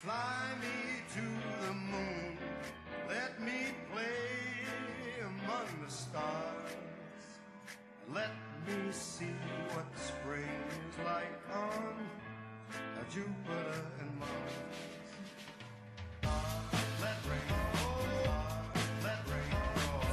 Fly me to the moon, let me play among the stars. Let me see what spring is like on Jupiter and Mars. Let rain fall, let rain fall.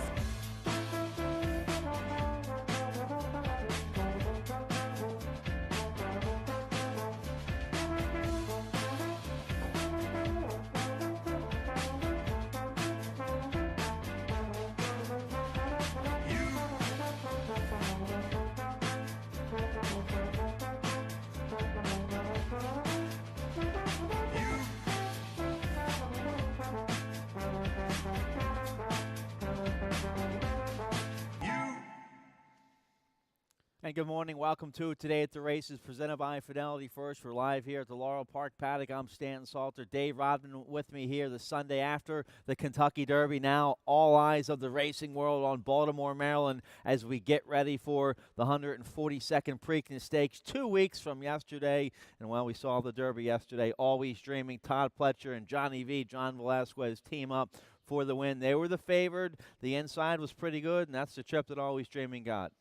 And good morning. Welcome to Today at the Races, presented by Fidelity First. We're live here at the Laurel Park Paddock. I'm Stanton Salter. Dave Rodman with me here the Sunday after the Kentucky Derby. Now all eyes of the racing world on Baltimore, Maryland, as we get ready for the 142nd Preakness Stakes 2 weeks from yesterday. And while we saw the Derby yesterday, Always Dreaming, Todd Pletcher and Johnny V, John Velasquez, team up for the win. They were the favored. The inside was pretty good, and that's the trip that Always Dreaming got.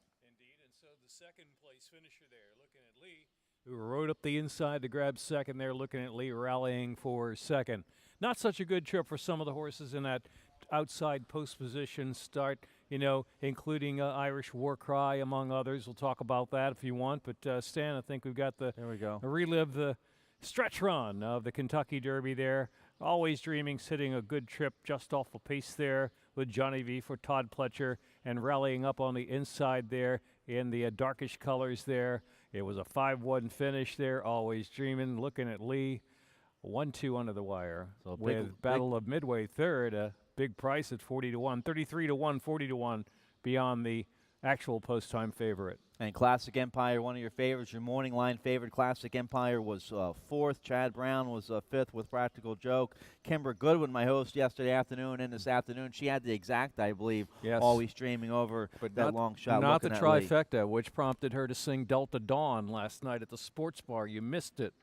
The second place finisher there, looking at Lee, who rode up the inside to grab second there, looking at Lee rallying for second. Not such a good trip for some of the horses in that outside post position start, including Irish War Cry, among others. We'll talk about that if you want. But, Stan, I think we've got there we go. Relive the stretch run of the Kentucky Derby there. Always Dreaming, sitting a good trip just off a pace there with Johnny V for Todd Pletcher and rallying up on the inside there in the darkish colors there. It was a 5-1 finish there. Always Dreaming, looking at Lee. 1-2 under the wire. So with Battle of Midway third, a big price at 40-1, 33-1, 40-1 beyond the actual post-time favorite. And Classic Empire, one of your favorites, your morning line favorite. Classic Empire was fourth. Chad Brown was fifth with Practical Joke. Kimber Goodwin, my host yesterday afternoon and this afternoon, she had the exact, I believe, yes. Always Dreaming over but that long shot. Not the trifecta, which prompted her to sing Delta Dawn last night at the sports bar. You missed it.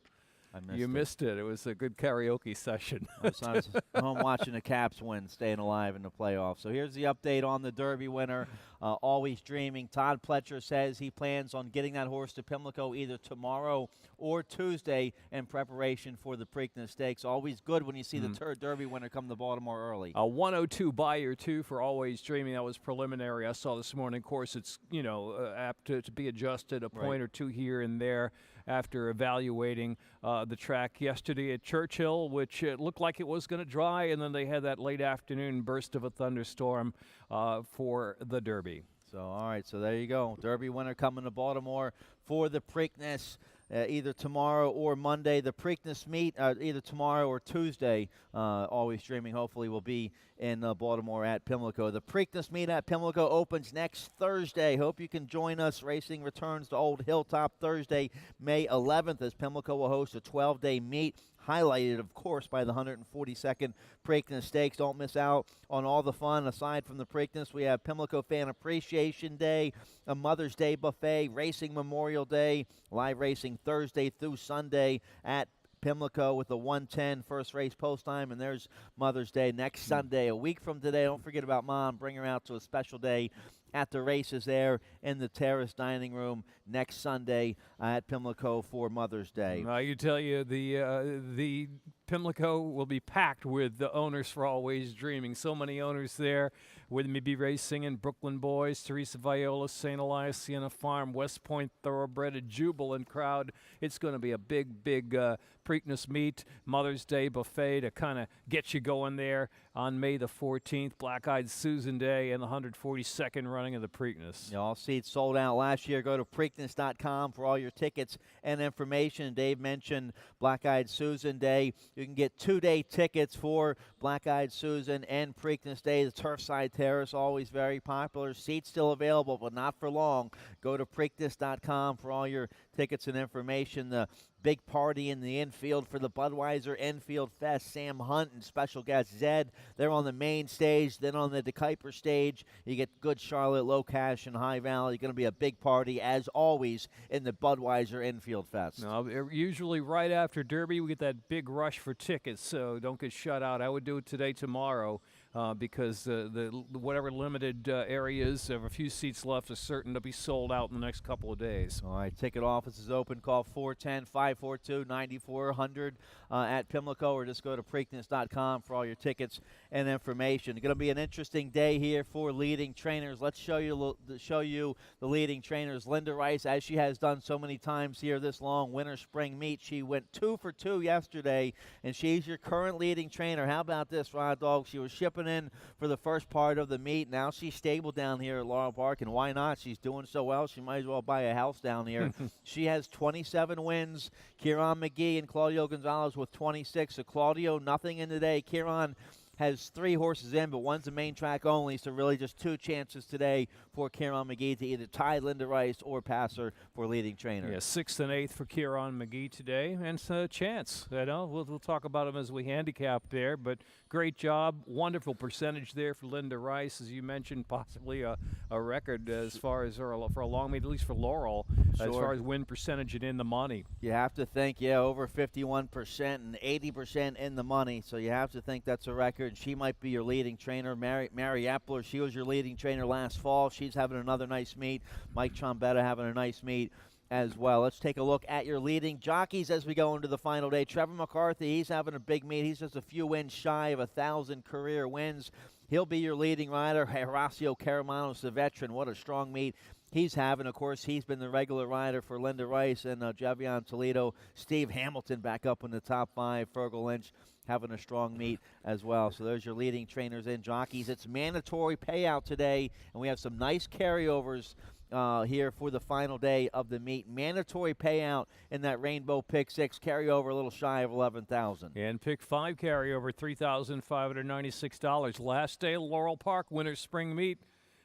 You missed it. It was a good karaoke session. I was home watching the Caps win, staying alive in the playoffs. So here's the update on the Derby winner, Always Dreaming. Todd Pletcher says he plans on getting that horse to Pimlico either tomorrow or Tuesday in preparation for the Preakness Stakes. Always good when you see the Derby winner come to Baltimore early. A 102 buyer, too, for Always Dreaming. That was preliminary. I saw this morning. Of course, it's, apt to be adjusted a point or two here and there after evaluating the track yesterday at Churchill, which it looked like it was going to dry, and then they had that late afternoon burst of a thunderstorm for the Derby. So, all right, so there you go. Derby winner coming to Baltimore for the Preakness either tomorrow or Monday. The Preakness meet either tomorrow or Tuesday. Always Dreaming hopefully will be in Baltimore at Pimlico. The Preakness meet at Pimlico opens next Thursday. Hope you can join us. Racing returns to Old Hilltop Thursday, May 11th, as Pimlico will host a 12-day meet, highlighted, of course, by the 142nd Preakness Stakes. Don't miss out on all the fun. Aside from the Preakness, we have Pimlico Fan Appreciation Day, a Mother's Day buffet, Racing Memorial Day, live racing Thursday through Sunday at Pimlico with the 1:10 first race post time, and there's Mother's Day next Sunday, a week from today. Don't forget about Mom. Bring her out to a special day at the races there in the Terrace Dining Room next Sunday at Pimlico for Mother's Day. I can tell you the Pimlico will be packed with the owners for Always Dreaming. So many owners there with Maybe Racing and Brooklyn Boys, Teresa Viola, St. Elias, Sienna Farm, West Point Thoroughbred, a jubilant crowd. It's going to be a big Preakness meet, Mother's Day buffet to kind of get you going there on May the 14th, Black-Eyed Susan Day, and the 142nd running of the Preakness. All seats sold out last year. Go to Preakness.com for all your tickets and information. Dave mentioned Black-Eyed Susan Day. You can get 2-day tickets for Black-Eyed Susan and Preakness Day. The Turfside Terrace, always very popular. Seats still available, but not for long. Go to Preakness.com for all your tickets and information. The Big party in the infield for the Budweiser Infield Fest. Sam Hunt and special guest Zed, they're on the main stage. Then on the DeKuyper stage, you get Good Charlotte, Low Cash, and High Valley. Going to be a big party, as always, in the Budweiser Infield Fest. Now, usually right after Derby, we get that big rush for tickets, so don't get shut out. I would do it today, tomorrow, because the whatever limited areas of a few seats left are certain to be sold out in the next couple of days. All right, ticket office is open. Call 410-542-9400 at Pimlico, or just go to Preakness.com for all your tickets and information. It's going to be an interesting day here for leading trainers. Let's show you the leading trainers. Linda Rice, as she has done so many times here this long winter spring meet, she went 2 for 2 yesterday, and she's your current leading trainer. How about this, Rod Dog? She was shipping in for the first part of the meet. Now she's stable down here at Laurel Park, and why not? She's doing so well, she might as well buy a house down here. She has 27 wins. Kieran McGee and Claudio Gonzalez with 26. So Claudio, nothing in today. Kieran has 3 horses in, but one's the main track only, so really just 2 chances today for Kieran McGee to either tie Linda Rice or pass her for leading trainer. Yeah, 6th and 8th for Kieran McGee today, and it's a chance. You know, we'll talk about him as we handicap there, but great job. Wonderful percentage there for Linda Rice, as you mentioned, possibly a record as far as for a long meet, at least for Laurel, Sure. as far as win percentage and in the money. You have to think, yeah, over 51% and 80% in the money, so you have to think that's a record. She might be your leading trainer. Mary Epler, she was your leading trainer last fall. She's having another nice meet. Mike Trombetta having a nice meet as well. Let's take a look at your leading jockeys as we go into the final day. Trevor McCarthy, he's having a big meet. He's just a few wins shy of 1,000 career wins. He'll be your leading rider. Horacio Caramanos, the veteran, what a strong meet he's having. Of course, he's been the regular rider for Linda Rice and Javion Toledo. Steve Hamilton back up in the top 5. Fergal Lynch having a strong meet as well. So there's your leading trainers and jockeys. It's mandatory payout today, and we have some nice carryovers here for the final day of the meet. Mandatory payout in that Rainbow Pick 6 carryover, a little shy of $11,000. And Pick 5 carryover, $3,596. Last day of Laurel Park Winter Spring Meet.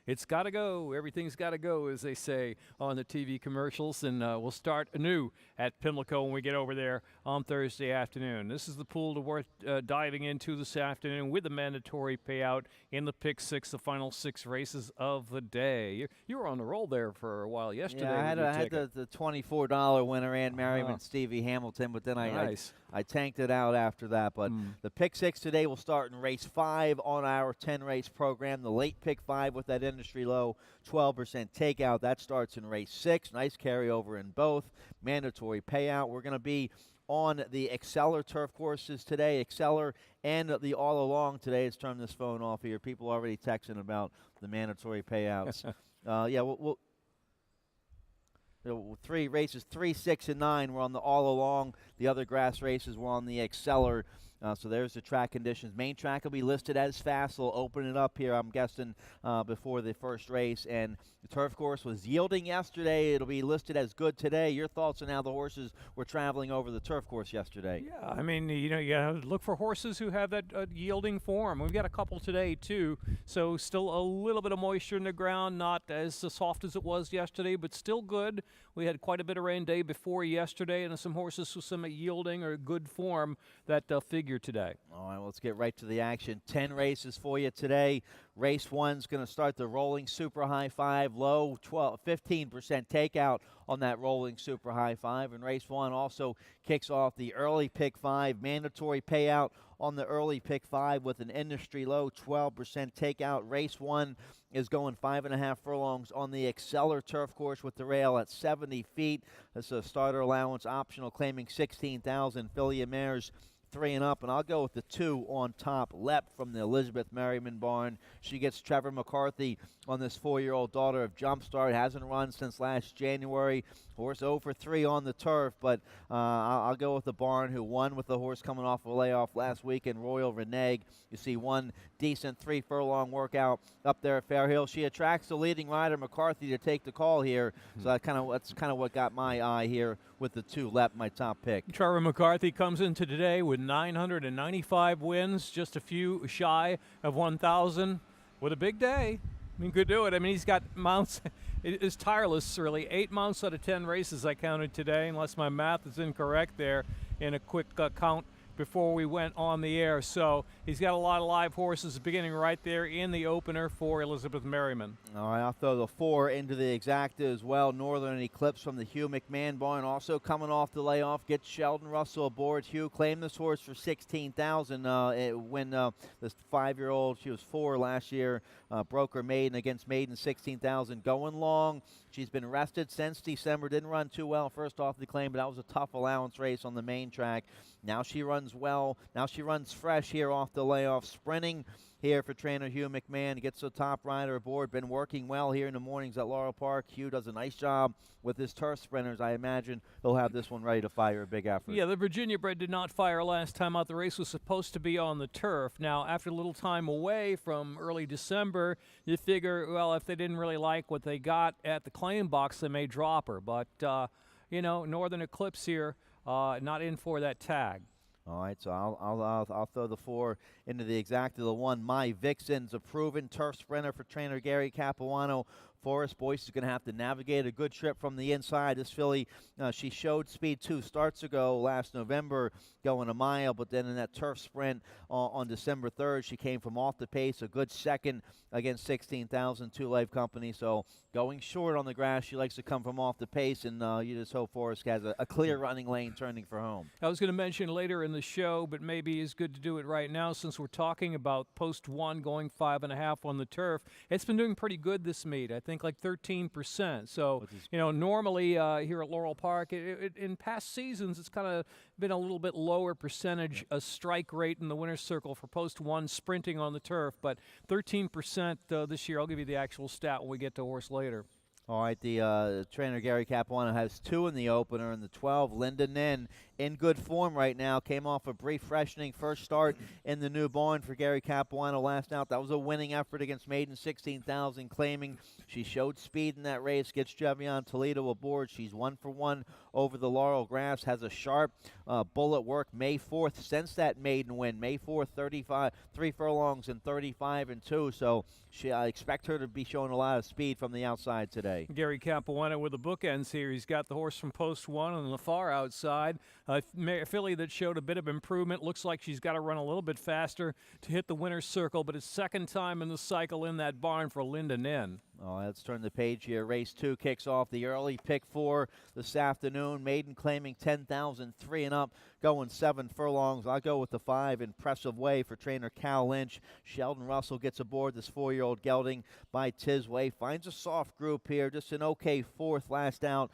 It's got to go. Everything's got to go, as they say on the TV commercials. And we'll start anew at Pimlico when we get over there on Thursday afternoon. This is the pool worth diving into this afternoon with the mandatory payout in the Pick 6, the final 6 races of the day. You were on the roll there for a while yesterday. Yeah, I had the $24 winner, Ann Merriman, Stevie Hamilton, but then I tanked it out after that. But the Pick 6 today will start in race 5 on our 10-race program. The late Pick 5 with that industry low 12% takeout. That starts in race 6. Nice carryover in both. Mandatory payout. We're going to be on the Exceller turf courses today. Exceller and the All Along today. Let's turn this phone off here. People already texting about the mandatory payouts. Yeah, we'll 3 races, 3, 6, and 9 were on the All Along. The other grass races were on the Exceller. So there's the track conditions. Main track will be listed as fast. They'll open it up here, I'm guessing, before the first race. And the turf course was yielding yesterday. It'll be listed as good today. Your thoughts on how the horses were traveling over the turf course yesterday? Yeah, I mean, you gotta look for horses who have that yielding form. We've got a couple today, too. So still a little bit of moisture in the ground, not as soft as it was yesterday, but still good. We had quite a bit of rain day before yesterday, and some horses with some yielding or good form that figure today. All right, well, let's get right to the action. 10 races for you today. Race 1's going to start the rolling super high 5, low 15% takeout on that rolling super high 5. And race 1 also kicks off the early pick 5, mandatory payout on the early pick 5 with an industry low 12% takeout. Race 1 is going 5.5 furlongs on the Exceller turf course with the rail at 70 feet. That's a starter allowance optional, claiming $16,000. Filly mares 3 and up, and I'll go with the 2 on top. Lep from the Elizabeth Merriman barn. She gets Trevor McCarthy on this 4-year-old daughter of Jumpstart. Hasn't run since last January. Horse 0 for 3 on the turf, but I'll go with the barn, who won with the horse coming off a layoff last week in Royal Reneg. You see one decent 3-furlong workout up there at Fair Hill. She attracts the leading rider, McCarthy, to take the call here. So that's kind of what got my eye here with the 2, Lep, my top pick. Trevor McCarthy comes into today with 995 wins, just a few shy of 1,000, with a big day. I mean, could do it. I mean, he's got mounts. It is tireless, really. 8 mounts out of 10 races I counted today, unless my math is incorrect there in a quick count before we went on the air. So he's got a lot of live horses beginning right there in the opener for Elizabeth Merriman. All right, I'll throw the 4 into the exacta as well. Northern Eclipse from the Hugh McMahon barn, also coming off the layoff. Gets Sheldon Russell aboard. Hugh claimed this horse for $16,000 when this 5-year-old, she was 4 last year, broke her maiden against maiden, $16,000. Going long. She's been rested since December. Didn't run too well first off the claim, but that was a tough allowance race on the main track. Now she runs well. Now she runs fresh here off the layoff. Sprinting here for trainer Hugh McMahon. Gets the top rider aboard. Been working well here in the mornings at Laurel Park. Hugh does a nice job with his turf sprinters. I imagine he'll have this one ready to fire a big effort. Yeah, the Virginia bred did not fire last time out. The race was supposed to be on the turf. Now, after a little time away from early December, you figure, well, if they didn't really like what they got at the claim box, they may drop her. But, you know, Northern Eclipse here, not in for that tag. All right, so I'll throw the 4 into the exacta. The 1, My Vixen's a proven turf sprinter for trainer Gary Capuano. Forrest Boyce is going to have to navigate a good trip from the inside. This filly, she showed speed 2 starts ago last November going a mile, but then in that turf sprint on December 3rd, she came from off the pace, a good second against 16,000 Two Life Company. So going short on the grass, she likes to come from off the pace, and you just hope Forrest has a clear running lane turning for home. I was going to mention later in the show, but maybe it's good to do it right now since we're talking about post 1 going 5.5 on the turf. It's been doing pretty good this meet. I think like 13%. So, you know, normally here at Laurel Park, in past seasons, it's kind of been a little bit lower percentage a strike rate in the winner's circle for post 1 sprinting on the turf, but 13% this year. I'll give you the actual stat when we get to horse later. All right, the trainer Gary Capuano has 2 in the opener, and the 12, Linda Nin, in good form right now. Came off a brief freshening first start in the new barn for Gary Capuano last out. That was a winning effort against maiden 16,000, claiming she showed speed in that race. Gets Jevion Toledo aboard. She's 1 for 1 over the Laurel grass. Has a sharp bullet work May 4th since that maiden win. May 4th, 3 furlongs and 35-2. So I expect her to be showing a lot of speed from the outside today. Gary Capuano with the bookends here. He's got the horse from post 1 on the far outside. A filly that showed a bit of improvement. Looks like she's got to run a little bit faster to hit the winner's circle, but it's second time in the cycle in that barn for Linda Nin. Oh, let's turn the page here. Race 2 kicks off the early pick 4 this afternoon. Maiden claiming 10,003 and up, going 7 furlongs. I'll go with the 5, Impressive Way for trainer Cal Lynch. Sheldon Russell gets aboard this 4-year-old gelding by Tisway. Finds a soft group here, just an okay 4th last out,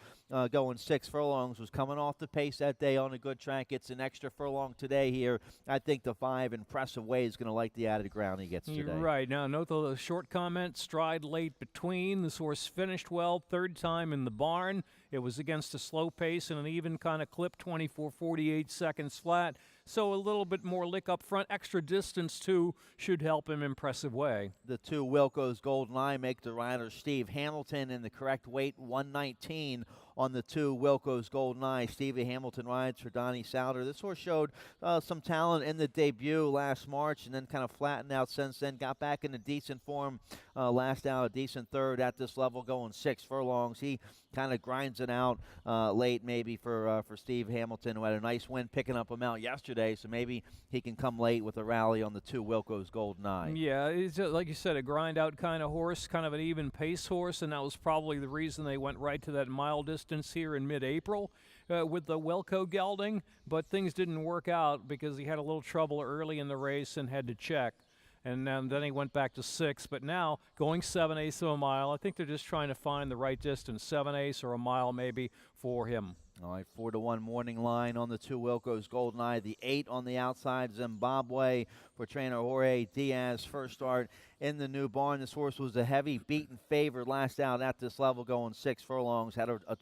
going 6 furlongs. Was coming off the pace that day on a good track. Gets an extra furlong today here. I think the 5, Impressive Way, is going to like the added ground he gets today. You're right. Now, note the short comment, stride late between. This horse finished well, 3rd time in the barn. It was against a slow pace and an even kind of clip, 24.48 seconds flat. So a little bit more lick up front. Extra distance, too, should help him. Impressive Way. The 2 Wilco's Golden Eye make the rider Steve Hamilton in the correct weight, 119 on the 2 Wilco's Golden Eye. Stevie Hamilton rides for Donnie Souter. This horse showed some talent in the debut last March and then kind of flattened out since then. Got back into decent form last out, a decent 3rd at this level, going 6 furlongs. He kind of grinds it out late maybe for Steve Hamilton, who had a nice win picking up him out yesterday, so maybe he can come late with a rally on the 2 Wilco's Golden Eye. Yeah, it's like you said, a grind-out kind of horse, kind of an even pace horse, and that was probably the reason they went right to that mile distance here in mid-April with the Wilco gelding, but things didn't work out because he had a little trouble early in the race and had to check. And then he went back to 6, but now going 7/8 of a mile. I think they're just trying to find the right distance, 7/8 or a mile maybe for him. All right, 4-1 morning line on the 2 Wilco's Golden Eye. The 8 on the outside, Zimbabwe for trainer Jorge Diaz. First start in the new barn. This horse was a heavy beaten favorite last out at this level, going 6 furlongs. Had a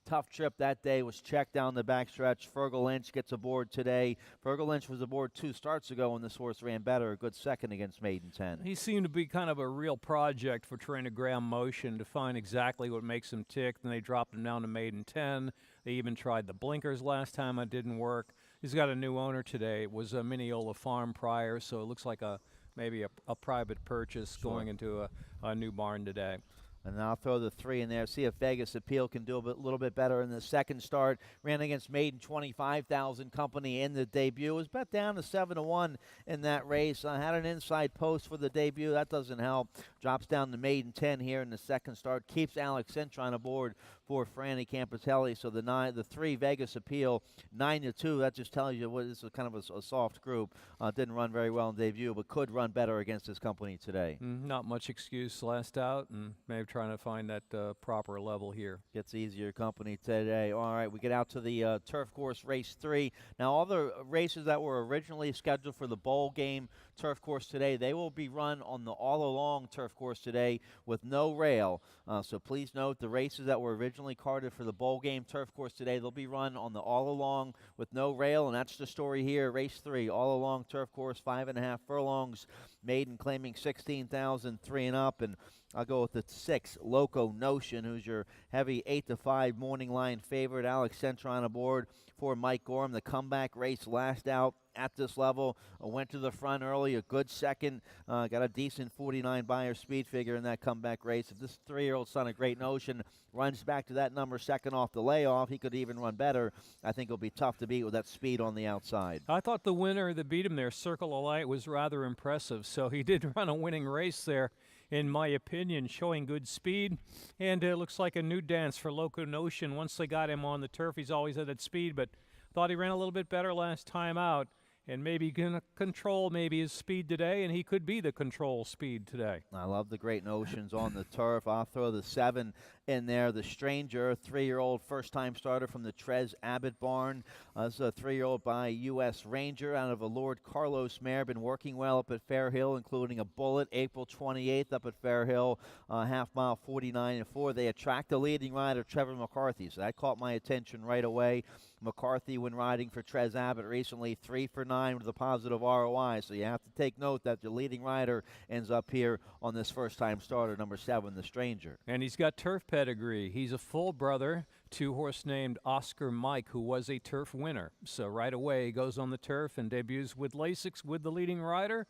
tough trip that day, was checked down the backstretch. Fergal Lynch gets aboard today. Fergal Lynch was aboard 2 starts ago, and this horse ran better, a good second against maiden 10. He seemed to be kind of a real project for trainer Graham Motion to find exactly what makes him tick. Then they dropped him down to maiden 10. They even tried the blinkers last time. It didn't work. He's got a new owner today. It was a Mineola Farm prior, so it looks like a maybe a private purchase going into a new barn today. And I'll throw the 3 in there. See if Vegas Appeal can do a little bit better in the second start. Ran against Maiden 25,000 company in the debut. Was bet down to 7-1 in that race. Had an inside post for the debut. That doesn't help. Drops down to Maiden 10 here in the second start. Keeps Alex Cintron aboard for Franny Campitelli. So the 3 Vegas Appeal 9-2. That just tells you this is kind of a soft group. Didn't run very well in debut, but could run better against his company today. Not much excuse last out, and maybe trying to find that proper level here. Gets easier company today. All right, we get out to the turf course race 3. Now, all the races that were originally scheduled for the bowl game turf course today, they will be run on the all-along turf course today with no rail. So please note the races that were originally carded for the bowl game turf course today, they'll be run on the all-along with no rail, and that's the story here. Race 3, all-along turf course, 5.5 furlongs. Maiden claiming 16,003 and up, and I'll go with the 6, Loco Notion, who's your heavy 8-5 morning line favorite. Alex Cintron aboard for Mike Gorham. The comeback race last out at this level. Went to the front early, a good second. Got a decent 49 buyer speed figure in that comeback race. If this 3-year-old son of Great Notion runs back to that number second off the layoff, he could even run better. I think it'll be tough to beat with that speed on the outside. I thought the winner that beat him there, Circle of Light, was rather impressive. So he did run a winning race there, in my opinion, showing good speed. And it looks like a new dance for Loco Notion. Once they got him on the turf, he's always at that speed, but thought he ran a little bit better last time out. And maybe going to control his speed today, and he could be the control speed today. I love the Great Notions on the turf. I'll throw the 7 in there. The Stranger, 3-year-old first-time starter from the Trez Abbott barn. This is a 3-year-old by U.S. Ranger out of a Lord Carlos mare. Been working well up at Fair Hill, including a bullet April 28th up at Fair Hill, half mile 49-4. They attract the leading rider, Trevor McCarthy, so that caught my attention right away. McCarthy, when riding for Trez Abbott recently, 3 for 9 with a positive ROI. So you have to take note that the leading rider ends up here on this first-time starter, number 7, the Stranger. And he's got turf pedigree. He's a full brother to a horse named Oscar Mike, who was a turf winner. So right away he goes on the turf and debuts with Lasix with the leading rider.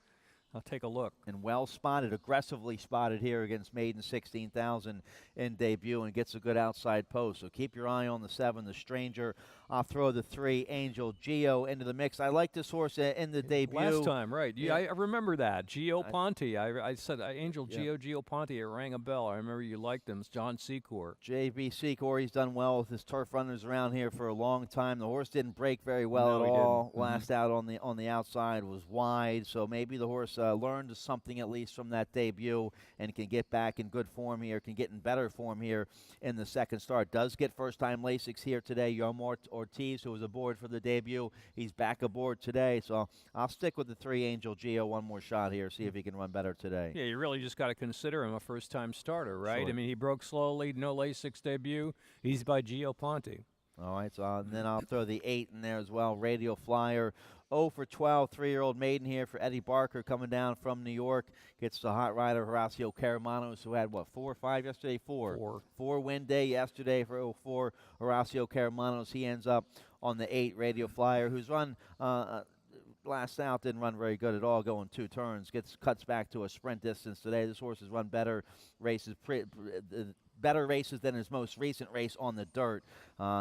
I'll take a look. And well spotted, aggressively spotted here against Maiden 16,000 in debut, and gets a good outside post. So keep your eye on the 7, the Stranger. I'll throw the 3, Angel Geo, into the mix. I like this horse in the debut. Last time, right. Yeah. I remember that. Geo Ponte. I said Angel Geo Ponte. It rang a bell. I remember you liked him. It's John Secor. J.B. Secor, he's done well with his turf runners around here for a long time. The horse didn't break very well at all. Last out on the outside was wide, so maybe the horse learned something at least from that debut and can get back in good form here, can get in better form here in the second start. Does get first-time Lasix here today. Yomar Ortiz, who was aboard for the debut, he's back aboard today. So I'll stick with the 3, Angel Geo, one more shot here, see if he can run better today. Yeah, you really just got to consider him a first-time starter, right? Sure. I mean, he broke slowly, no Lasix debut. He's by Geo Ponte. All right, so and then I'll throw the 8 in there as well. Radio Flyer, 0 for 12, 3-year-old maiden here for Eddie Barker, coming down from New York. Gets the hot rider Horacio Caramanos, who had, 4 or 5 yesterday? 4. 4 win day yesterday for Horacio Caramanos. He ends up on the 8, Radio Flyer, who's run last out, didn't run very good at all, going 2 turns. Cuts back to a sprint distance today. This horse has run better races, better races than his most recent race on the dirt.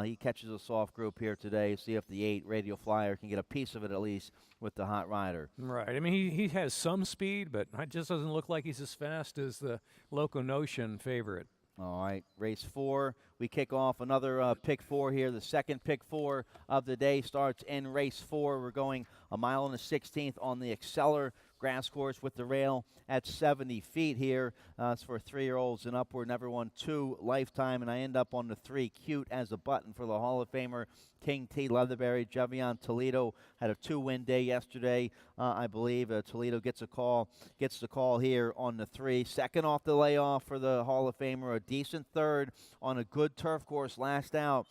He catches a soft group here today. See if the 8, Radio Flyer, can get a piece of it at least with the hot rider. Right. I mean, he has some speed, but it just doesn't look like he's as fast as the Loco Notion favorite. All right, race 4. We kick off another pick 4 here. The second pick 4 of the day starts in race 4. We're going a mile and a 16th on the Exceller grass course with the rail at 70 feet here. It's for 3-year-olds and upward. Never won 2 lifetime, and I end up on the 3, Cute as a Button, for the Hall of Famer King T. Leatherberry. Javion Toledo had a 2-win day yesterday, I believe. Toledo gets the call here on the 3. Second off the layoff for the Hall of Famer. A decent third on a good turf course last out.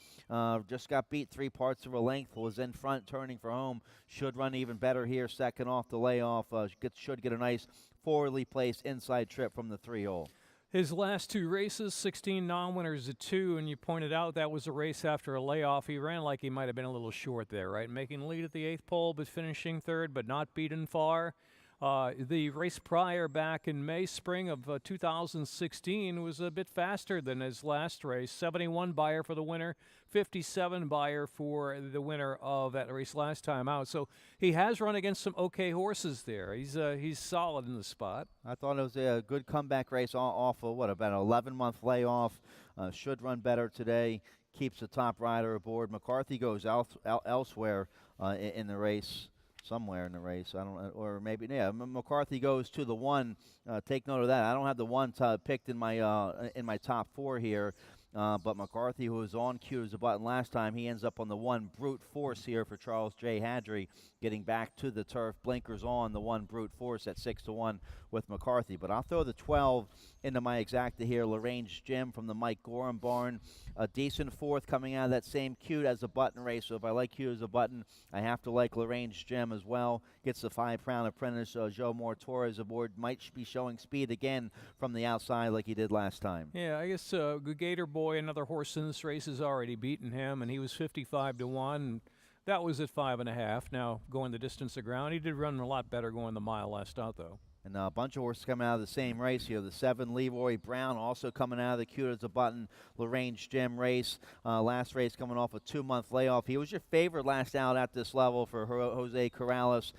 Just got beat 3 parts of a length. Was in front, turning for home. Should run even better here. Second off the layoff. Should get a nice forwardly placed inside trip from the 3-hole. His last 2 races, 16 non-winners at 2, and you pointed out that was a race after a layoff. He ran like he might have been a little short there, right? Making lead at the 8th pole, but finishing 3rd, but not beaten far. The race prior back in spring of 2016 was a bit faster than his last race. 71 buyer for the winner, 57 buyer for the winner of that race last time out. So he has run against some okay horses there. He's solid in the spot. I thought it was a good comeback race off of, about an 11-month layoff. Should run better today. Keeps the top rider aboard. McCarthy goes elsewhere in the race. Somewhere in the race, I don't know, or maybe McCarthy goes to the 1. Take note of that. I don't have the 1 picked in my top 4 here, but McCarthy, who was on cue as a button last time, he ends up on the 1. Brute Force here for Charles J. Hadry, getting back to the turf. Blinkers on the 1. Brute Force at 6-1 with McCarthy. But I'll throw the 12 into my exacta here. Lorraine's Gym from the Mike Gorham barn. A decent 4th coming out of that same cute as a button race. So if I like cute as a button, I have to like Lorraine's Gym as well. Gets the 5-pound apprentice, Joe Moore Torres aboard. Might be showing speed again from the outside like he did last time. Yeah, I guess Gator Boy, another horse in this race, has already beaten him, and he was 55-1. And that was at 5.5. Now going the distance of ground, he did run a lot better going the mile last out though. And a bunch of horses coming out of the same race here. The 7, Leroy Brown, also coming out of the cute as a button Lorraine's Gym race. Last race coming off a 2-month layoff. He was your favorite last out at this level for Jose Corrales.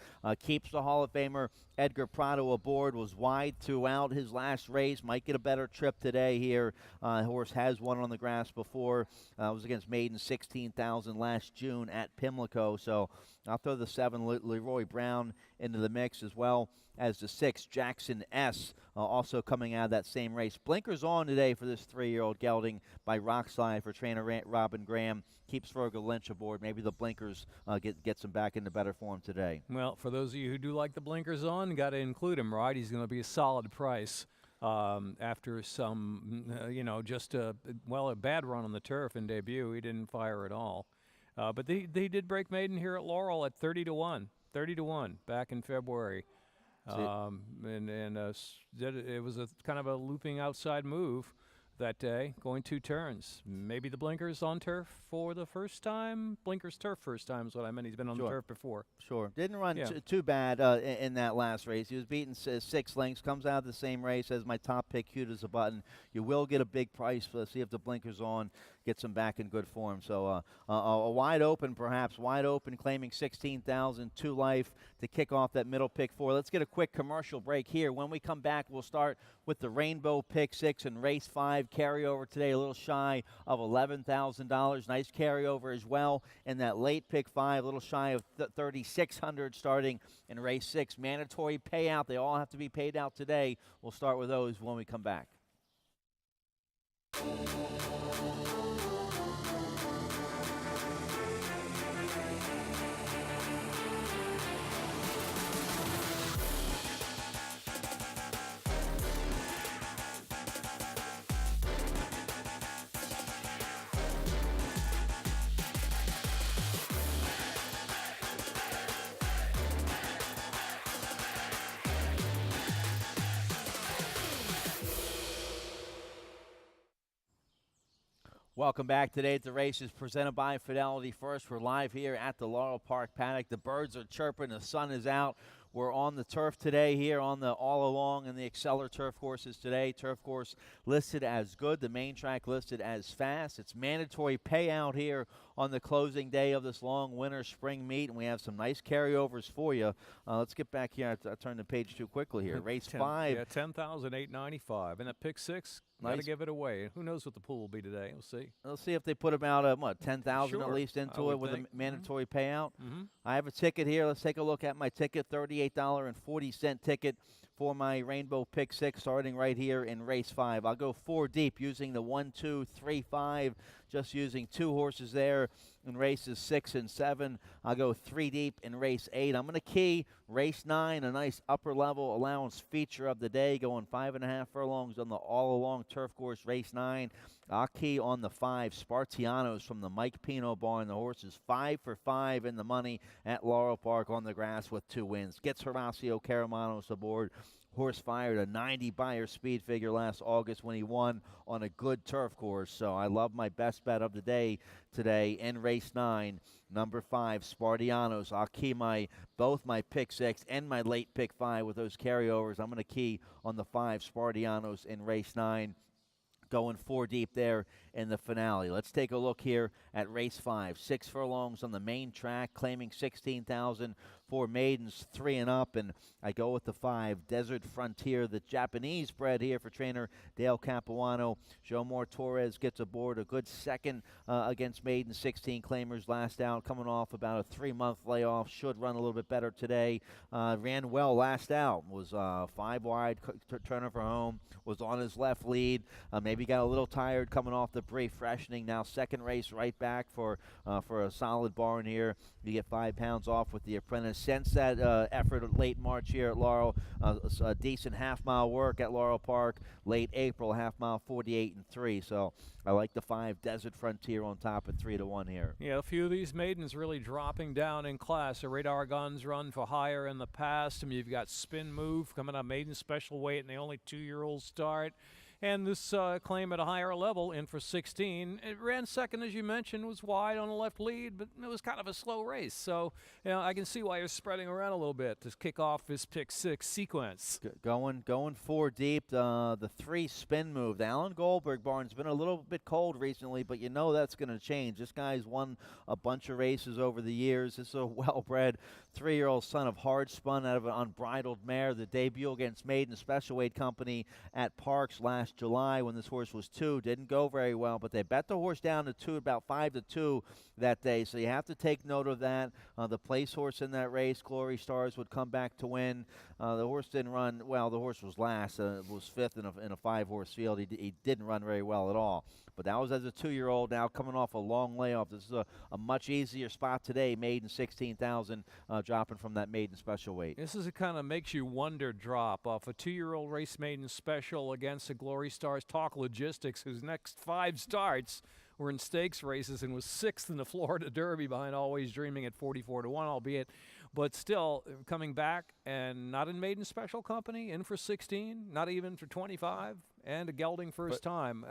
Keeps the Hall of Famer Edgar Prado aboard. Was wide throughout his last race. Might get a better trip today here. Horse has won on the grass before. Was against Maiden 16,000 last June at Pimlico. So I'll throw the 7, Leroy Brown, into the mix as well as the 6, Jackson S., also coming out of that same race. Blinkers on today for this 3-year-old gelding by Rockslide for trainer Robin Graham. Keeps Virgil Lynch aboard. Maybe the blinkers gets him back into better form today. Well, for those of you who do like the blinkers on, got to include him, right? He's going to be a solid price after some, just a bad run on the turf in debut. He didn't fire at all. But they did break maiden here at Laurel at 30-1 back in February. It was a kind of a looping outside move that day, going 2 turns. Maybe the blinkers on turf for the first time. Blinkers turf first time is what I meant. He's been on the turf before. Sure. Didn't run too bad in that last race. He was beaten 6 lengths. Comes out of the same race as my top pick, cute as a button. You will get a big price. See if the blinkers on gets him back in good form. So a wide open, claiming 16,000, 2 life to kick off that middle pick 4. Let's get a quick commercial break here. When we come back, we'll start with the Rainbow Pick 6 and Race 5 carryover today, a little shy of $11,000. Nice carryover as well in that late pick 5, a little shy of $3,600 starting in Race 6. Mandatory payout. They all have to be paid out today. We'll start with those when we come back. Welcome back. Today at the race is presented by Fidelity First. We're live here at the Laurel Park paddock. The birds are chirping. The sun is out. We're on the turf today here on the All Along and the Exceller turf courses today. Turf course listed as good. The main track listed as fast. It's mandatory payout here on the closing day of this long winter spring meet, and we have some nice carryovers for you. Let's get back here. I turned the page too quickly here. Race 5. Yeah, 10,895. And a pick 6. Got to give it away. Who knows what the pool will be today? We'll see. We'll see if they put about 10,000 at least into it with a mandatory payout. I have a ticket here. Let's take a look at my ticket. $38.40 ticket for my Rainbow Pick 6 starting right here in Race 5. I'll go 4 deep using the 1, 2, 3, 5. Just using 2 horses there in races 6 and 7. I'll go 3 deep in race 8. I'm going to key race 9, a nice upper level allowance feature of the day, going 5.5 furlongs on the All Along turf course race 9. I'll key on the 5, Spartianos from the Mike Pino barn. The horse is 5 for 5 in the money at Laurel Park on the grass with 2 wins. Gets Horacio Caramanos aboard. Horse fired a 90 Beyer speed figure last August when he won on a good turf course. So I love my best bet of the day today in race 9, number 5, Spartianos. I'll key both my pick 6 and my late pick 5 with those carryovers. I'm going to key on the 5, Spartianos, in race 9. Going 4 deep there in the finale. Let's take a look here at race 5. 6 furlongs on the main track, claiming 16,000 for maidens 3 and up, and I go with the 5, Desert Frontier, the Japanese bred here for trainer Dale Capuano. Jomar Torres gets aboard, a good second against maiden 16 claimers last out, coming off about a 3-month layoff. Should run a little bit better today. Ran well last out, was 5 wide, turning for home, was on his left lead. Maybe got a little tired coming off the brief freshening. Now second race right back for a solid barn here. You get 5 pounds off with the apprentice. Since that effort of late March here at Laurel, a decent half-mile work at Laurel Park. Late April, half-mile 48-3. So I like the 5, Desert Frontier, on top at 3-1 here. Yeah, a few of these maidens really dropping down in class. The Radar Guns run for higher in the past. I mean, you've got Spin Move coming up maiden special weight, and the only 2-year-old start. And this claim at a higher level, in for 16. It ran second, as you mentioned, was wide on the left lead, but it was kind of a slow race. So, I can see why you're spreading around a little bit to kick off this pick 6 sequence. Going 4 deep, the 3, Spin Move. The Alan Goldberg barn's been a little bit cold recently, but that's going to change. This guy's won a bunch of races over the years. This is a well-bred 3-year-old son of Hard Spun out of an unbridled mare. The debut against Maiden Special Weight Company at Parks last July when this horse was 2. Didn't go very well, but they bet the horse down to 2, about 5-2 that day. So you have to take note of that. The place horse in that race, Glory Stars, would come back to win. The horse didn't run well. The horse was last. Was 5th in a 5-horse field. He didn't run very well at all. But that was as a 2-year-old, now coming off a long layoff. This is a much easier spot today, maiden 16,000, dropping from that maiden special weight. This is a kind of makes you wonder drop off a 2-year-old race maiden special against the Glory Stars. Talk Logistics, whose next 5 starts were in stakes races and was 6th in the Florida Derby behind Always Dreaming at 44-1, albeit. But still, coming back and not in maiden special company, in for 16, not even for 25, and a gelding first time,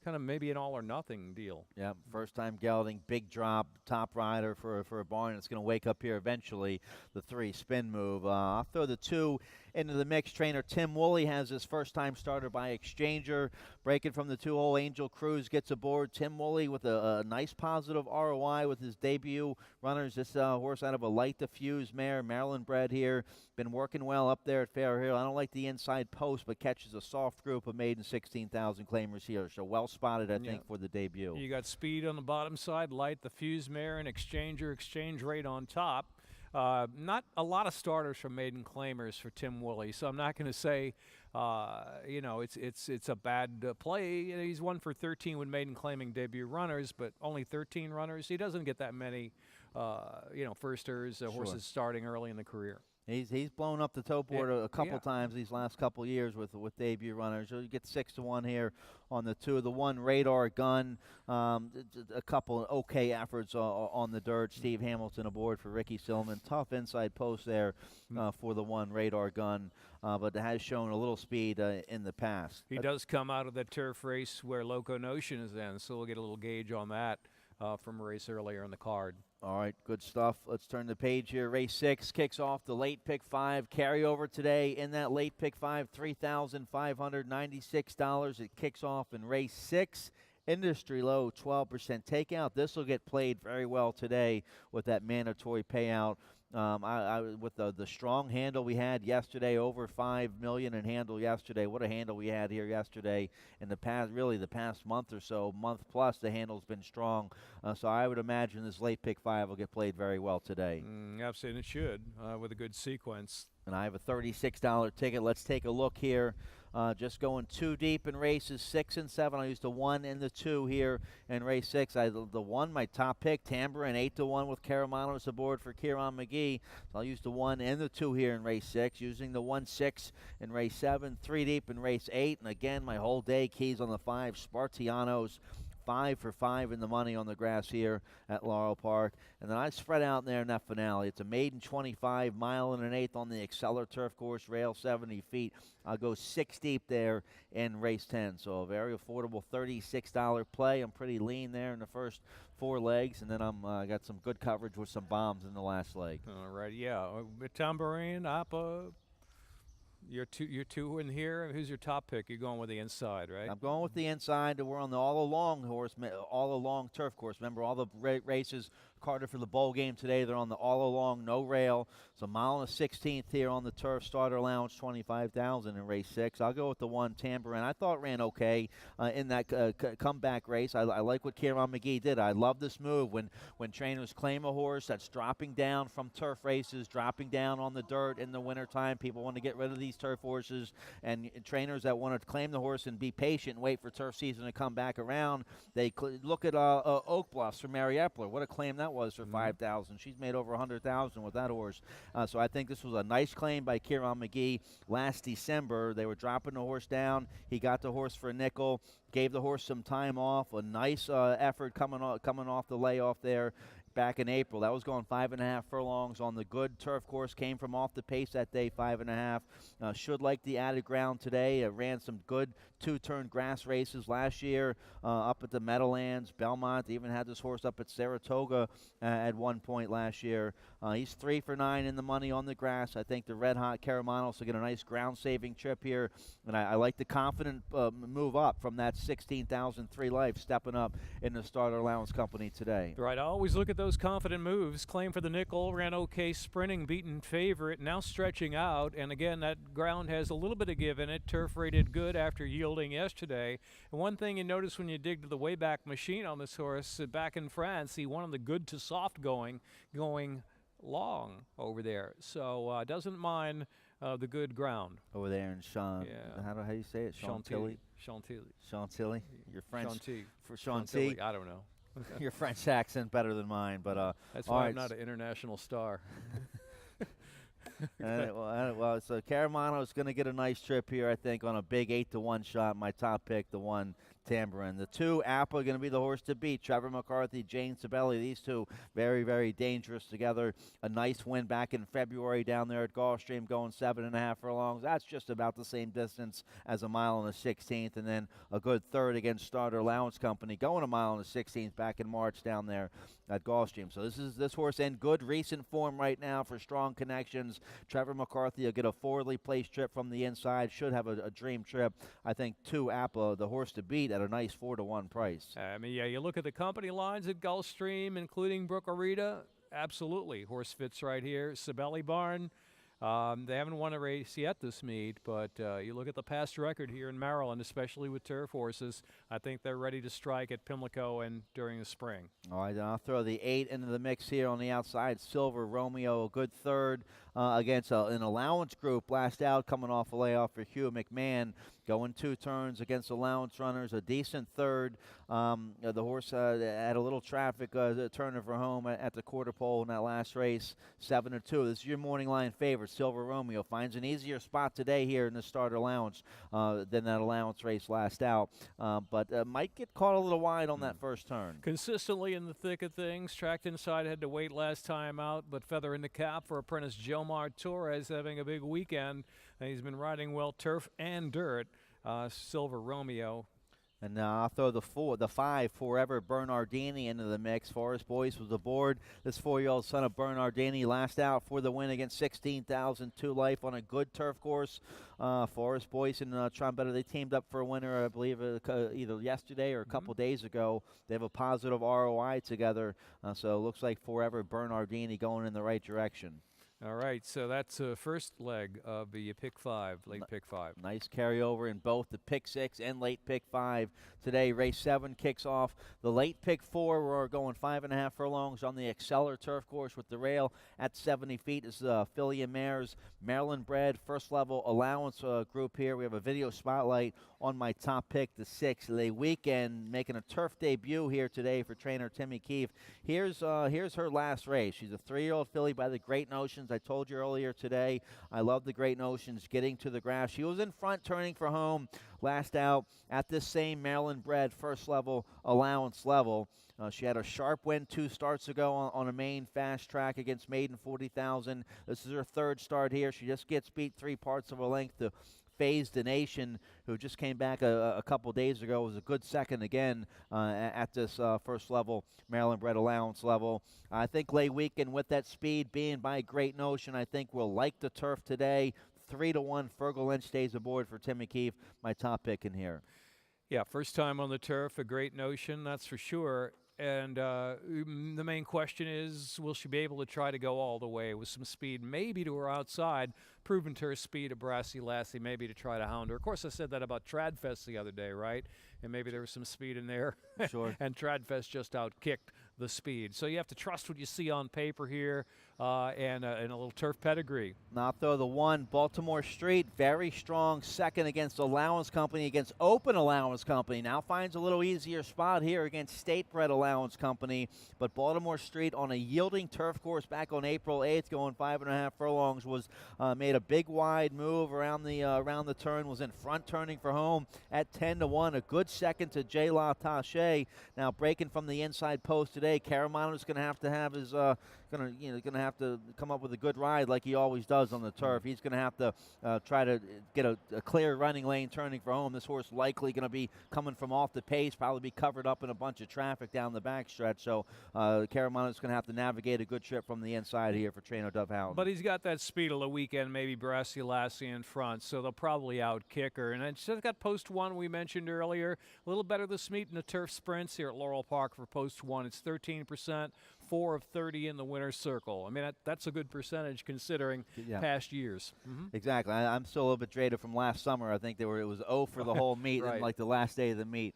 kind of maybe an all or nothing deal. Yeah, first time gelding, big drop, top rider for a barn. It's going to wake up here eventually. The 3, Spin Move. I'll throw the 2 into the mix. Trainer Tim Woolley has his first time starter by Exchanger, breaking from the 2-hole. Angel Cruz gets aboard. Tim Woolley with a nice positive ROI with his debut runners. This horse out of a light diffuse mare, Maryland bred here, been working well up there at Fair Hill. I don't like the inside post, but catches a soft group of maiden 16,000 claimers here. So well spotted, I think, for the debut. You got speed on the bottom side, light the fuse mare, and Exchanger, exchange rate on top. Not a lot of starters from maiden claimers for Tim Woolley, so I'm not going to say, it's a bad play. He's 1 for 13 with maiden claiming debut runners, but only 13 runners. He doesn't get that many, firsters, horses starting early in the career. He's blown up the toe board a couple times these last couple years with debut runners. So you get 6-1 here on the 2. The 1, Radar Gun, a couple of okay efforts on the dirt. Steve Hamilton aboard for Ricky Silman. Tough inside post there for the 1, Radar Gun, but has shown a little speed in the past. He does come out of that turf race where Loco Notion is in, so we'll get a little gauge on that from a race earlier in the card. All right, good stuff. Let's turn the page here. Race 6 kicks off the late pick 5 carryover today. In that late pick 5, $3,596. It kicks off in race 6. Industry low, 12% takeout. This will get played very well today with that mandatory payout. With the strong handle we had yesterday, over $5 million in handle yesterday. What a handle we had here yesterday. In the past month or so, month plus, the handle's been strong. So I would imagine this late pick 5 will get played very well today. Absolutely, it should, with a good sequence. And I have a $36 ticket. Let's take a look here. Just going 2 deep in races 6 and 7. I used the 1 and the 2 here in race 6. The 1, my top pick, Tambourine, 8-1 with Caramanos aboard for Kieran McGee. So I'll use the 1 and the 2 here in race 6. Using the 1-6 in race 7. 3 deep in race 8. And again, my whole day keys on the 5, Spartianos. 5 for 5 in the money on the grass here at Laurel Park. And then I spread out there in that finale. It's a maiden 25, mile and an eighth on the Exceller turf course, rail 70 feet. I'll go 6 deep there in race 10. So a very affordable $36 play. I'm pretty lean there in the first 4 legs, and then I'm got some good coverage with some bombs in the last leg. All right, yeah. Tambourine, Appa, your two in here. Who's your top pick? You're going with the inside, right? I'm going with the inside. We're on the all-along all-along turf course. Remember, all the races, Carter for the bowl game today, they're on the all-along, no rail. So mile and a 16th here on the turf. Starter allowance $25,000 in race 6. I'll go with the 1 Tambourine. I thought ran okay in that comeback race. I like what Kieran McGee did. I love this move when trainers claim a horse that's dropping down from turf races, dropping down on the dirt in the wintertime. People want to get rid of these turf horses, and trainers that want to claim the horse and be patient and wait for turf season to come back around, they look at Oak Bluffs for Mary Epler. What a claim that was for $5,000. She's made over $100,000 with that horse. So I think this was a nice claim by Kieran McGee last December. They were dropping the horse down. He got the horse for a nickel, gave the horse some time off. A nice effort coming off the layoff there back in April. That was going 5.5 furlongs on the good turf course. Came from off the pace that day, 5.5. Should like the added ground today. Ran some good 2-turn grass races last year up at the Meadowlands, Belmont. Even had this horse up at Saratoga at one point last year. He's 3 for 9 in the money on the grass. I think the Red Hot Caramanos will get a nice ground-saving trip here, and I like the confident move up from that 16,003 life, stepping up in the starter allowance company today. Right, I always look at those confident moves. Claim for the nickel, ran okay, sprinting, beaten favorite, now stretching out, and again, that ground has a little bit of give in it. Turf rated good after yielding yesterday. And one thing you notice when you dig to the Wayback Machine on this horse, back in France, he wanted the good to soft going long over there. So doesn't mind the good ground. Over there in how do you say it? Chantilly. Chantilly. Your French. Chantilly. For Chantilly. I don't know. Your French accent better than mine, but that's why I'm not an international star. So Caramano is going to get a nice trip here, I think, on a big 8-1 shot. My top pick, the 1 Tambourine. The 2 Apple going to be the horse to beat. Trevor McCarthy, Jane Sabelli. These two very, very dangerous together. A nice win back in February down there at Gulfstream, going 7.5 furlongs. That's just about the same distance as a mile and a 16th, and then a good third against Starter Allowance Company, going a mile and a 16th back in March down there at Gulfstream. So this horse in good recent form right now for strong connections. Trevor McCarthy will get a forwardly placed trip from the inside. Should have a dream trip. I think 2 Apple, the horse to beat, at a nice 4-1 price. You look at the company lines at Gulfstream, including Brook Arita. Absolutely, horse fits right here. Sabelli Barn. They haven't won a race yet this meet, but you look at the past record here in Maryland, especially with turf horses. I think they're ready to strike at Pimlico and during the spring. All right, then I'll throw the 8 into the mix here on the outside. Silver Romeo, a good third against an allowance group. Last out, coming off a layoff for Hugh McMahon. Going 2 turns against allowance runners, a decent third. The horse had a little traffic turning for home at the quarter pole in that last race, 7-2. This is your morning line favorite. Silver Romeo finds an easier spot today here in the starter allowance than that allowance race last out, but might get caught a little wide on that first turn. Consistently in the thick of things. Tracked inside, had to wait last time out, but feather in the cap for apprentice Jomar Torres, having a big weekend. He's been riding well turf and dirt. Silver Romeo. And now I'll throw the 5 Forever Bernardini into the mix. Forest Boyce was aboard. This 4-year-old son of Bernardini last out for the win against 16,002 life on a good turf course. Forest Boyce and Trombetta, they teamed up for a winner, I believe, either yesterday or a couple days ago. They have a positive ROI together, so it looks like Forever Bernardini going in the right direction. All right, so that's first leg of the pick 5, late pick 5. Nice carryover in both the pick 6 and late pick 5 today. Race 7 kicks off the late pick 4. We're going 5.5 furlongs on the Exceller turf course with the rail at 70 feet. This is filly and mares, Maryland bred, first level allowance group here. We have a video spotlight on my top pick, the 6. The Weekend, making a turf debut here today for trainer Timmy Keefe. Here's her last race. She's a 3-year-old filly by the Great Notions Notions. I told you earlier today, I love the Great Notions getting to the grass. She was in front turning for home last out at this same Maryland bred first level allowance level. She had a sharp win 2 starts ago on a main fast track against Maiden 40,000. This is her 3rd start here. She just gets beat 3 parts of a length to Phase the Nation, who just came back a couple days ago, was a good second again at this first level Maryland bred allowance level. I think Lay Weekend with that speed being by Great Notion, I think will like the turf today. 3-1 Fergal Lynch stays aboard for Tim McKeith, my top pick in here. Yeah, first time on the turf, a Great Notion, that's for sure. And the main question is, will she be able to try to go all the way with some speed, maybe to her outside, proven to her speed of Brassy Lassie, maybe to try to hound her. Of course, I said that about Tradfest the other day, right? And maybe there was some speed in there. Sure. And Tradfest just outkicked the speed. So you have to trust what you see on paper here and a little turf pedigree. Now throw the 1, Baltimore Street, very strong second against Allowance Company, against Open Allowance Company. Now finds a little easier spot here against State Bred Allowance Company. But Baltimore Street on a yielding turf course back on April 8th, going 5.5 furlongs, was made a big wide move around the turn, was in front turning for home at 10-1. A good second to J. La Tache. Now breaking from the inside post today, Caramano's going to have his going to have to come up with a good ride like he always does on the turf. He's going to have to try to get a clear running lane turning for home. This horse likely going to be coming from off the pace, probably be covered up in a bunch of traffic down the backstretch. So Caramano's going to have to navigate a good trip from the inside here for Trainer Dove Howland. But he's got that speed of the weekend, maybe Brassy Lassie in front, so they'll probably outkick her. And it's just got post 1 we mentioned earlier. A little better this meet in the turf sprints here at Laurel Park for post 1. It's 13%. 4 of 30 in the winner's circle. I mean, that's a good percentage considering past years. Exactly. I'm still a little bit jaded from last summer. I think it was 0 for the whole meet, right. And like the last day of the meet,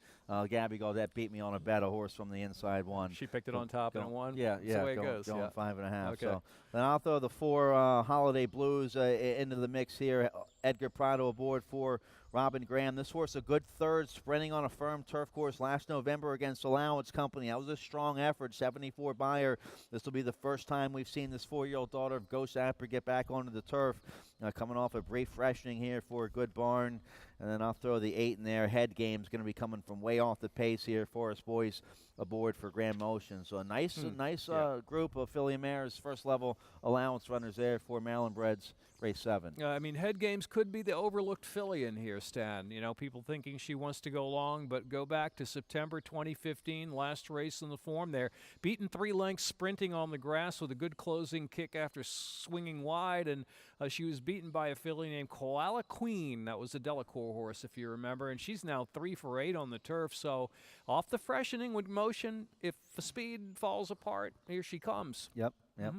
Gabby Gaudette beat me on a bet. A horse from the inside won. She picked it on top and won. Yeah, That's the way it goes. Going 5.5. Okay. So then I'll throw the 4 Holiday Blues into the mix here. Edgar Prado aboard for Robin Graham. This horse a good 3rd, sprinting on a firm turf course last November against Allowance Company. That was a strong effort, 74 buyer. This will be the first time we've seen this 4-year-old daughter of Ghost Apper get back onto the turf. Coming off a brief freshening here for a good barn. And then I'll throw the 8 in there. Head Game's going to be coming from way off the pace here. Forest Boys aboard for Grand Motion. So a nice group of filly mares, first level allowance runners there for Maryland Breds, race 7. I mean, Head Games could be the overlooked filly in here, Stan. You know, people thinking she wants to go long, but go back to September 2015, last race in the form there. Beaten 3 lengths, sprinting on the grass with a good closing kick after swinging wide, and she was beaten by a filly named Koala Queen. That was a Delacour horse, if you remember, and she's now 3 for 8 on the turf. So off the freshening with motion, if the speed falls apart, here she comes. Yep.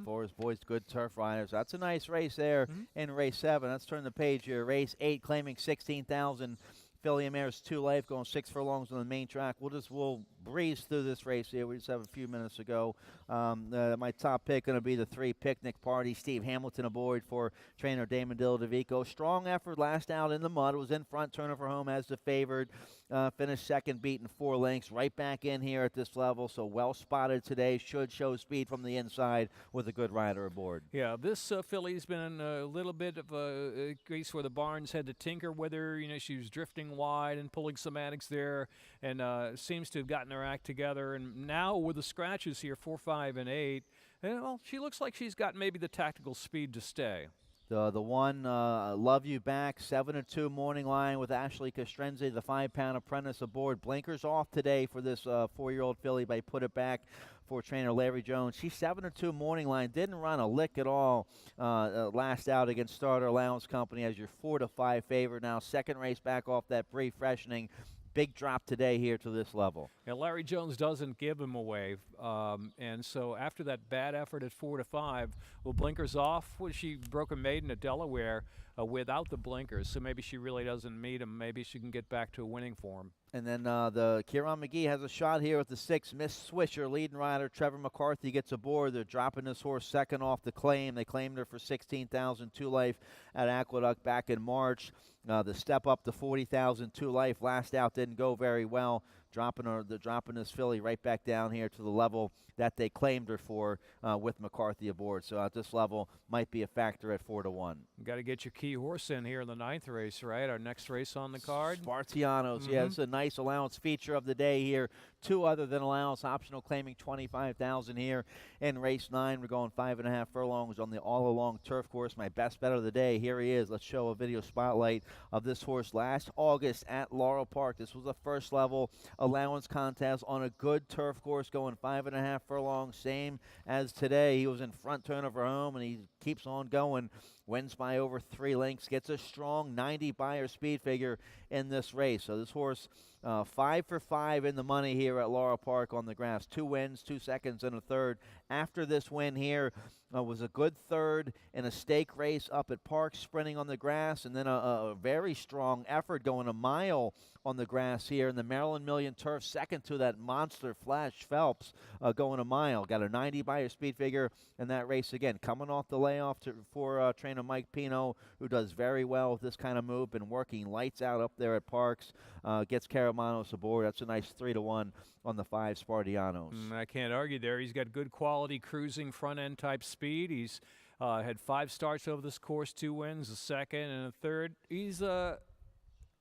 Forest Boys, good turf riders. That's a nice race there in race 7. Let's turn the page here. Race 8, claiming 16,000. Filly and Mares 2 Life going 6 furlongs on the main track. We'll breeze through this race here. We just have a few minutes to go. My top pick going to be the 3 Picnic Party. Steve Hamilton aboard for trainer Damon Dilladovico. Strong effort last out in the mud. Was in front, turning for home as the favored. Finished second, beaten 4 lengths. Right back in here at this level. So well spotted today. Should show speed from the inside with a good rider aboard. Yeah, this filly's been a little bit of a case where the barns had to tinker with her. You know, she was drifting wide and pulling somatics there, and seems to have gotten her act together. And now with the scratches here, 4, 5, and 8, well, she looks like she's got maybe the tactical speed to stay. The 1, Love You Back, 7-2 morning line with Ashley Castrenzi, the 5-pound apprentice aboard. Blinkers off today for this 4-year-old filly by Put It Back for trainer Larry Jones. She's 7-2 morning line. Didn't run a lick at all last out against Starter Allowance Company as your 4-5 favorite. Now second race back off that brief freshening. Big drop today here to this level. Yeah, Larry Jones doesn't give him away, and so after that bad effort at 4-5, well, blinkers off. Well, she broke a maiden at Delaware without the blinkers, so maybe she really doesn't meet him. Maybe she can get back to a winning form. And then the Kieran McGee has a shot here with the 6, Miss Swisher, leading rider Trevor McCarthy gets aboard. They're dropping this horse second off the claim. They claimed her for 16,000 2 Life at Aqueduct back in March. The step up to 40,000 2 Life last out didn't go very well. dropping this filly right back down here to the level that they claimed her for with McCarthy aboard. So at this level might be a factor at 4-1. Got to get your key horse in here in the 9th race, right? Our next race on the card. Spartianos, yeah, it's a nice allowance feature of the day here. 2 other than allowance, optional claiming 25,000 here in race 9. We're going 5.5 furlongs on the all-along turf course. My best bet of the day, here he is. Let's show a video spotlight of this horse last August at Laurel Park. This was a first level allowance contest on a good turf course, going 5.5 furlongs, same as today. He was in front turnover home, and he keeps on going. Wins by over 3 lengths, gets a strong 90 buyer speed figure in this race. So this horse 5 for 5 in the money here at Laurel Park on the grass. 2 wins, 2 seconds, and a third. After this win here, was a good third in a stake race up at Park, sprinting on the grass, and then a very strong effort going a mile on the grass here in the Maryland Million Turf, second to that monster Flash Phelps going a mile. Got a 90 buyer speed figure in that race again. Coming off the layoff for trainer Mike Pino, who does very well with this kind of move. Been working lights out up there at Parks. Gets Caramanos aboard. That's a nice 3-1 on the 5 Spartianos. I can't argue there. He's got good quality cruising front end type speed. He's had 5 starts over this course, 2 wins, a second and a third. He's a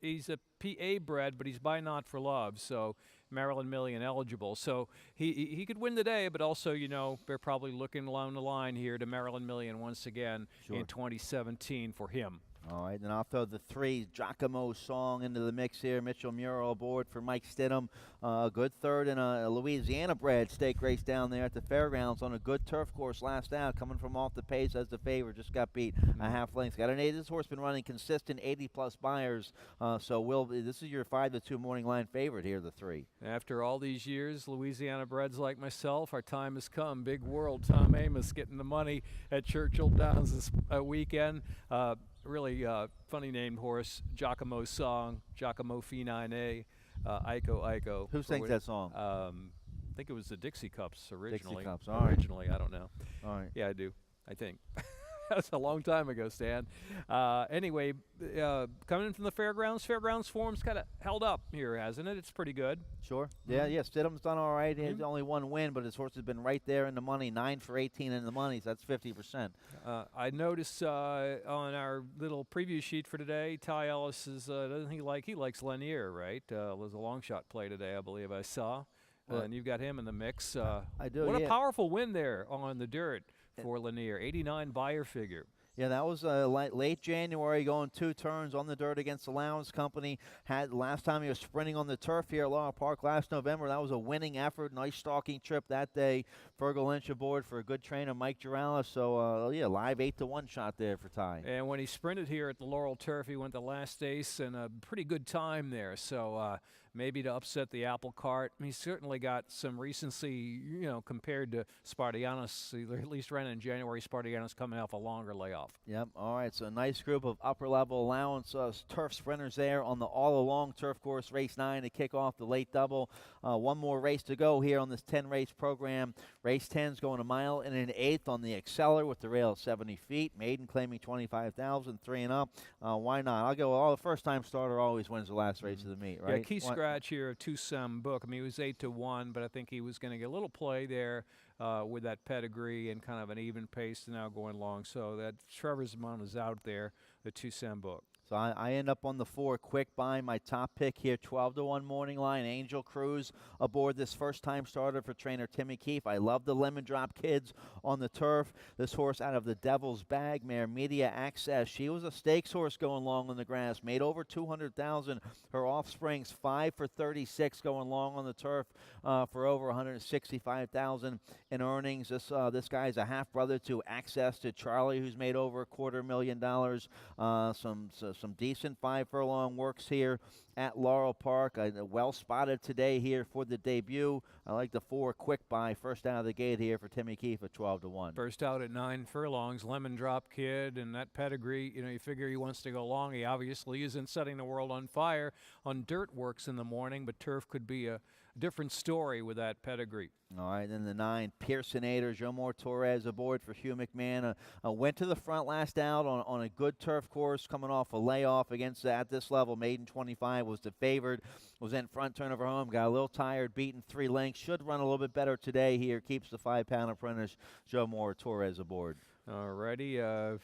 PA bred, but he's by Not for Love, so Maryland Million eligible. So he could win the day, but also, you know, they're probably looking along the line here to Maryland Million once again in 2017 for him. All right, then I'll throw the 3 Giacomo Song into the mix here. Mitchell Muro aboard for Mike Stidham. A good third in a Louisiana-bred stake race down there at the fairgrounds on a good turf course last out. Coming from off the pace as the favorite. Just got beat a half length. Got an 8. This horse been running consistent 80-plus buyers. So this is your 5-2 morning line favorite here, the 3. After all these years, Louisiana breds like myself, our time has come. Big world. Tom Amos getting the money at Churchill Downs this weekend. Really funny named horse, Giacomo Song, Giacomo Fee9A, Iko. Who sings that song? I think it was the Dixie Cups originally. Dixie Cups, all right. Originally, I don't know. All right. Yeah, I do, I think. That's a long time ago, Stan. Anyway, coming in from the fairgrounds form's kind of held up here, hasn't it? It's pretty good. Sure. Yeah, Stidham's done all right. He has only 1 win, but his horse has been right there in the money, 9 for 18 in the money, so that's 50%. I noticed on our little preview sheet for today, Ty Ellis he likes Lanier, right? Was a long shot play today, I believe I saw. And you've got him in the mix. I do. What a powerful win there on the dirt for Lanier, 89 buyer figure. Yeah, that was late January, going 2 turns on the dirt against Allowance Company. Last time he was sprinting on the turf here at Laurel Park last November. That was a winning effort. Nice stalking trip that day. Fergal Lynch aboard for a good trainer, Mike Girala. So, live 8-1 shot there for Ty. And when he sprinted here at the Laurel Turf, he went the last ace and a pretty good time there. So, maybe to upset the apple cart. He's certainly got some recency, compared to Spartianos. He at least ran in January. Spartianos coming off a longer layoff. Yep. All right. So a nice group of upper-level allowance turf sprinters there on the all-along turf course, race 9 to kick off the late double. 1 more race to go here on this 10-race program. Race 10's going a mile and an 1/8 on the Acceler with the rail 70 feet. Maiden claiming 25,000, 3 and up. Why not? I'll go. The first-time starter always wins the last race of the meet, right? Yeah, key scratch here of Tucson Book. I mean, he was 8-1, but I think he was going to get a little play there with that pedigree and kind of an even pace now going long. So that Trevor's amount is out there, the Tucson Book. So I end up on the 4 quick buy. My top pick here, 12-1 morning line. Angel Cruz aboard this first-time starter for trainer Timmy Keefe. I love the Lemon Drop kids on the turf. This horse out of the Devil's Bag mare, Media Access. She was a stakes horse going long on the grass. Made over 200,000. Her offspring's 5 for 36 going long on the turf for over 165,000 in earnings. This guy's a half brother to Access to Charlie, who's made over $250,000. Some decent 5 furlong works here at Laurel Park. Well spotted today here for the debut. I like the 4 quick buy first out of the gate here for Timmy Keefe at 12-1. First out at 9 furlongs, Lemon Drop kid, and that pedigree. You figure he wants to go long. He obviously isn't setting the world on fire on dirt works in the morning, but turf could be a different story with that pedigree. All right, then the 9, Pearsonator, Jomar Torres aboard for Hugh McMahon. Went to the front last out on a good turf course, coming off a layoff against, at this level, maiden 25 was the favored. Was in front, turnover home, got a little tired, beaten 3 lengths. Should run a little bit better today here. Keeps the 5-pound apprentice, Jomar Torres aboard. All righty, and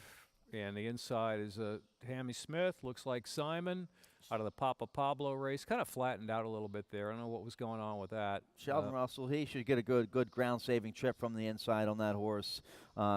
the inside is Hammy Smith. Looks like Simon out of the Papa Pablo race. Kind of flattened out a little bit there. I don't know what was going on with that. Sheldon Russell, he should get a good ground-saving trip from the inside on that horse.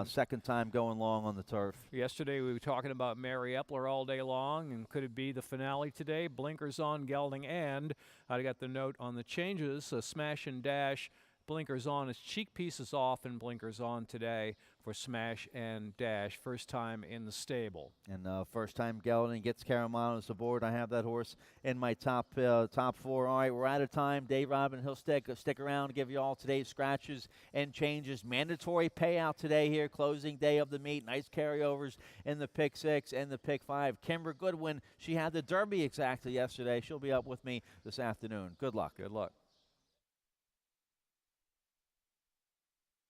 Second time going long on the turf. Yesterday we were talking about Mary Epler all day long, and could it be the finale today? Blinkers on, gelding, and I got the note on the changes, Smash and Dash. Blinkers on, his cheek pieces off, and blinkers on today for Smash and Dash. First time in the stable. And first time gelding gets Caramanos aboard. I have that horse in my top 4. All right, we're out of time. Dave Robin, he'll stick around to give you all today's scratches and changes. Mandatory payout today here, closing day of the meet. Nice carryovers in the pick 6 and the pick 5. Kimber Goodwin, she had the Derby exactly yesterday. She'll be up with me this afternoon. Good luck. Good luck.